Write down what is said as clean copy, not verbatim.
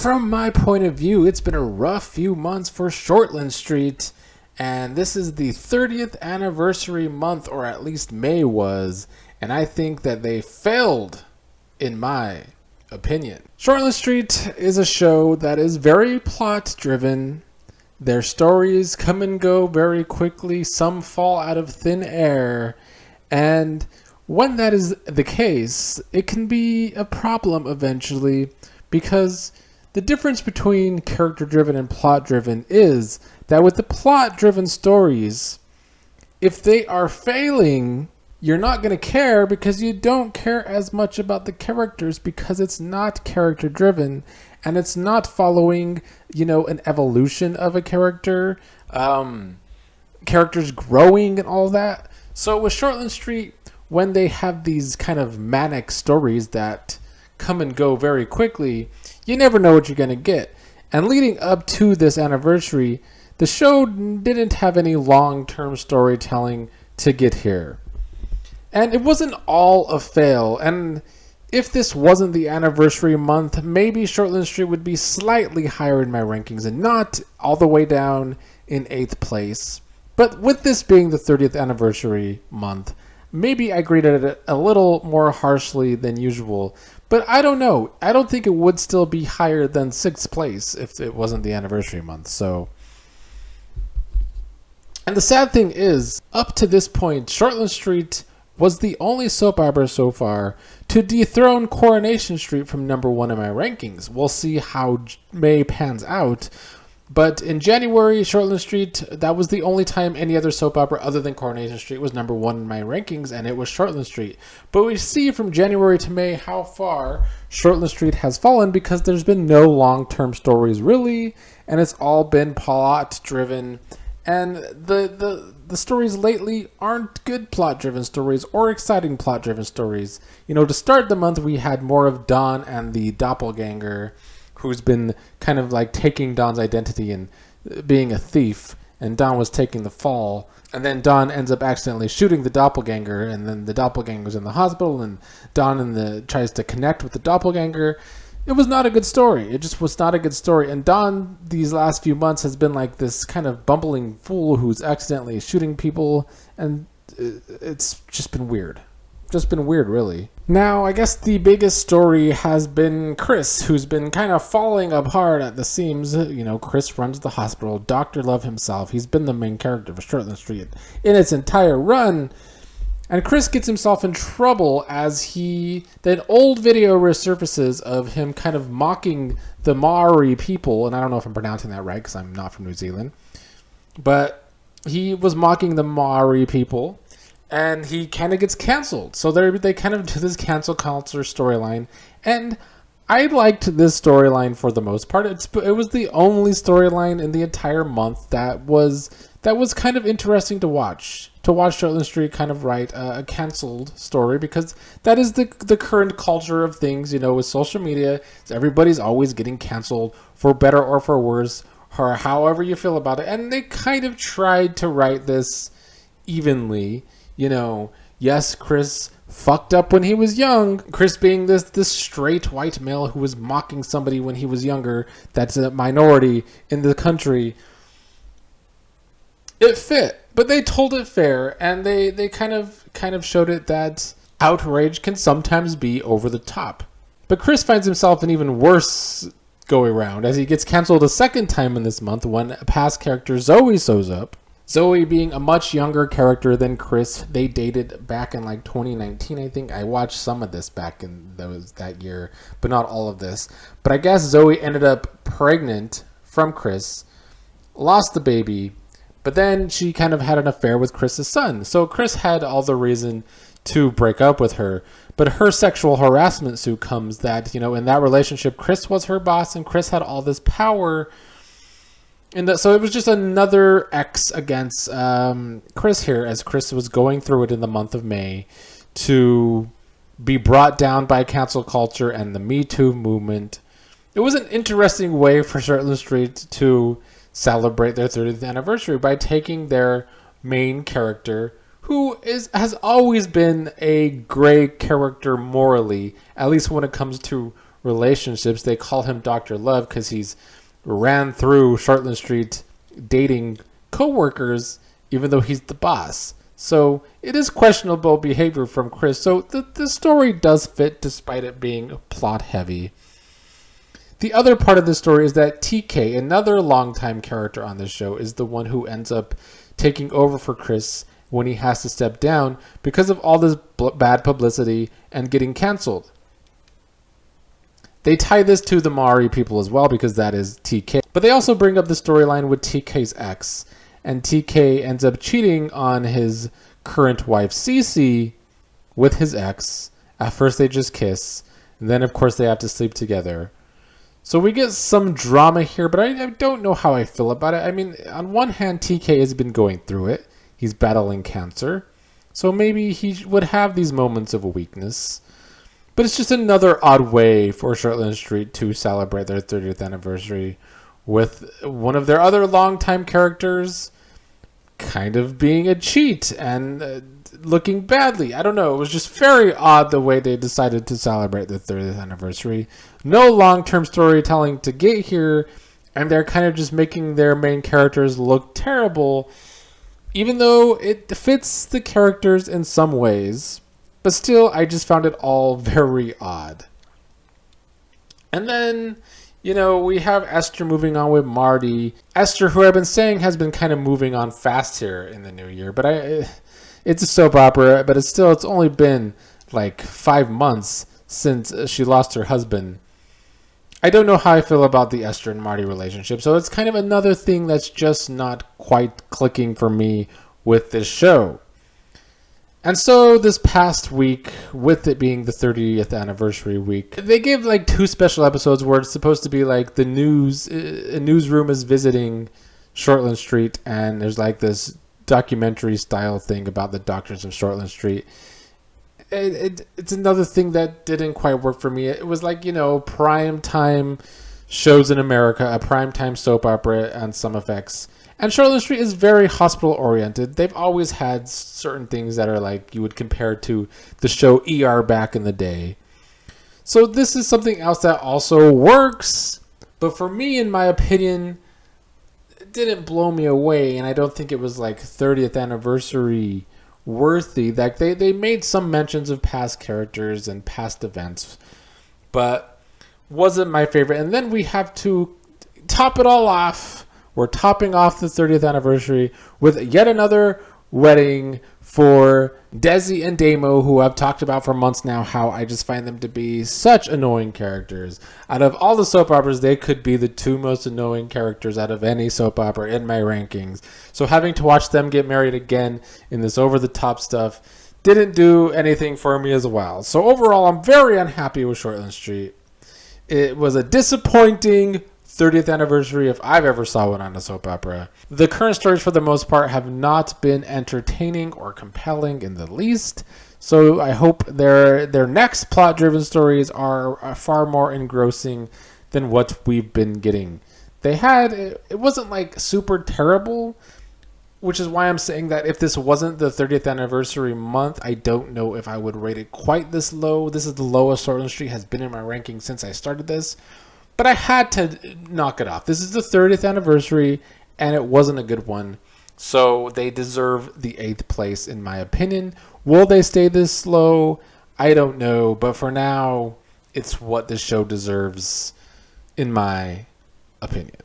From my point of view, it's been a rough few months for Shortland Street, and this is the 30th anniversary month, or at least May was, and I think that they failed, in my opinion. Shortland Street is a show that is very plot-driven. Their stories come and go very quickly, some fall out of thin air, and when that is the case, it can be a problem eventually, because the difference between character-driven and plot-driven is that with the plot-driven stories, if they are failing, you're not going to care because you don't care as much about the characters because it's not character-driven and it's not following, an evolution of a character, characters growing and all that. So with Shortland Street, when they have these kind of manic stories that come and go very quickly, you never know what you're going to get. And leading up to this anniversary, the show didn't have any long-term storytelling to get here. And it wasn't all a fail. And if this wasn't the anniversary month, maybe Shortland Street would be slightly higher in my rankings and not all the way down in 8th place. But with this being the 30th anniversary month, maybe I graded it a little more harshly than usual. But I don't know. I don't think it would still be higher than 6th place if it wasn't the anniversary month. So, and the sad thing is, up to this point, Shortland Street was the only soap opera so far to dethrone Coronation Street from number 1 in my rankings. We'll see how May pans out. But in January, Shortland Street, that was the only time any other soap opera other than Coronation Street was number 1 in my rankings, and it was Shortland Street. But we see from January to May how far Shortland Street has fallen because there's been no long-term stories really, and it's all been plot-driven. And the stories lately aren't good plot-driven stories or exciting plot-driven stories. To start the month, we had more of Dawn and the doppelganger, who's been kind of like taking Dawn's identity and being a thief, and Dawn was taking the fall. And then Dawn ends up accidentally shooting the doppelganger, and then the doppelganger's in the hospital, and Dawn tries to connect with the doppelganger. It was not a good story. It just was not a good story. And Dawn, these last few months, has been like this kind of bumbling fool who's accidentally shooting people, and it's just been weird. Just been weird, really. Now, I guess the biggest story has been Chris, who's been kind of falling apart at the seams. Chris runs the hospital. Dr. Love himself. He's been the main character for Shortland Street in its entire run. And Chris gets himself in trouble as that old video resurfaces of him kind of mocking the Maori people. And I don't know if I'm pronouncing that right because I'm not from New Zealand. But he was mocking the Maori people. And he kind of gets canceled. So they kind of do this cancel culture storyline. And I liked this storyline for the most part. It was the only storyline in the entire month that was kind of interesting to watch. To watch Shortland Street kind of write a canceled story, because that is the current culture of things, with social media. Everybody's always getting canceled for better or for worse, or however you feel about it. And they kind of tried to write this evenly. Yes, Chris fucked up when he was young. Chris being this straight white male who was mocking somebody when he was younger, that's a minority in the country. It fit, but they told it fair, and they kind of showed it that outrage can sometimes be over the top. But Chris finds himself in even worse go around as he gets canceled a second time in this month when a past character Zoe shows up. Zoe being a much younger character than Chris. They dated back in 2019, I think. I watched some of this back in that year, but not all of this. But I guess Zoe ended up pregnant from Chris, lost the baby, but then she kind of had an affair with Chris's son. So Chris had all the reason to break up with her. But her sexual harassment suit comes that, in that relationship, Chris was her boss and Chris had all this power. And so it was just another X against Chris here, as Chris was going through it in the month of May to be brought down by cancel culture and the Me Too movement. It was an interesting way for Shortland Street to celebrate their 30th anniversary by taking their main character, who has always been a gray character morally, at least when it comes to relationships. They call him Dr. Love because he's ran through Shortland Street dating co-workers, even though he's the boss. So it is questionable behavior from Chris. So the story does fit despite it being plot heavy. The other part of the story is that TK, another longtime character on the show, is the one who ends up taking over for Chris when he has to step down because of all this bad publicity and getting canceled. They tie this to the Maori people as well because that is TK. But they also bring up the storyline with TK's ex. And TK ends up cheating on his current wife, Cece, with his ex. At first they just kiss. And then, of course, they have to sleep together. So we get some drama here, but I don't know how I feel about it. I mean, on one hand, TK has been going through it. He's battling cancer. So maybe he would have these moments of weakness. But it's just another odd way for Shortland Street to celebrate their 30th anniversary with one of their other longtime characters kind of being a cheat and looking badly. I don't know. It was just very odd the way they decided to celebrate the 30th anniversary. No long-term storytelling to get here, and they're kind of just making their main characters look terrible, even though it fits the characters in some ways. But still, I just found it all very odd. And then, you know, we have Esther moving on with Marty. Esther, who I've been saying has been kind of moving on fast here in the new year. But it's a soap opera, but it's only been like 5 months since she lost her husband. I don't know how I feel about the Esther and Marty relationship. So it's kind of another thing that's just not quite clicking for me with this show. And so this past week, with it being the 30th anniversary week, they gave like 2 special episodes where it's supposed to be like the news, a newsroom is visiting Shortland Street, and there's like this documentary style thing about the doctors of Shortland Street. It's another thing that didn't quite work for me. It was like, you know, prime time shows in America, a prime time soap opera and some effects. And Shortland Street is very hospital oriented. They've always had certain things that are like you would compare to the show ER back in the day. So this is something else that also works. But for me, in my opinion, it didn't blow me away. And I don't think it was like 30th anniversary worthy. Like they made some mentions of past characters and past events, but wasn't my favorite. And then we have to top it all off. We're topping off the 30th anniversary with yet another wedding for Desi and Damo, who I've talked about for months now, how I just find them to be such annoying characters. Out of all the soap operas, they could be the 2 most annoying characters out of any soap opera in my rankings. So having to watch them get married again in this over-the-top stuff didn't do anything for me as well. So overall, I'm very unhappy with Shortland Street. It was a disappointing 30th anniversary if I've ever saw one on a soap opera. The current stories for the most part have not been entertaining or compelling in the least. So I hope their next plot-driven stories are far more engrossing than what we've been getting. It wasn't like super terrible, which is why I'm saying that if this wasn't the 30th anniversary month, I don't know if I would rate it quite this low. This is the lowest Shortland Street has been in my ranking since I started this. But I had to knock it off. This is the 30th anniversary, and it wasn't a good one. So they deserve the 8th place, in my opinion. Will they stay this low? I don't know. But for now, it's what this show deserves, in my opinion.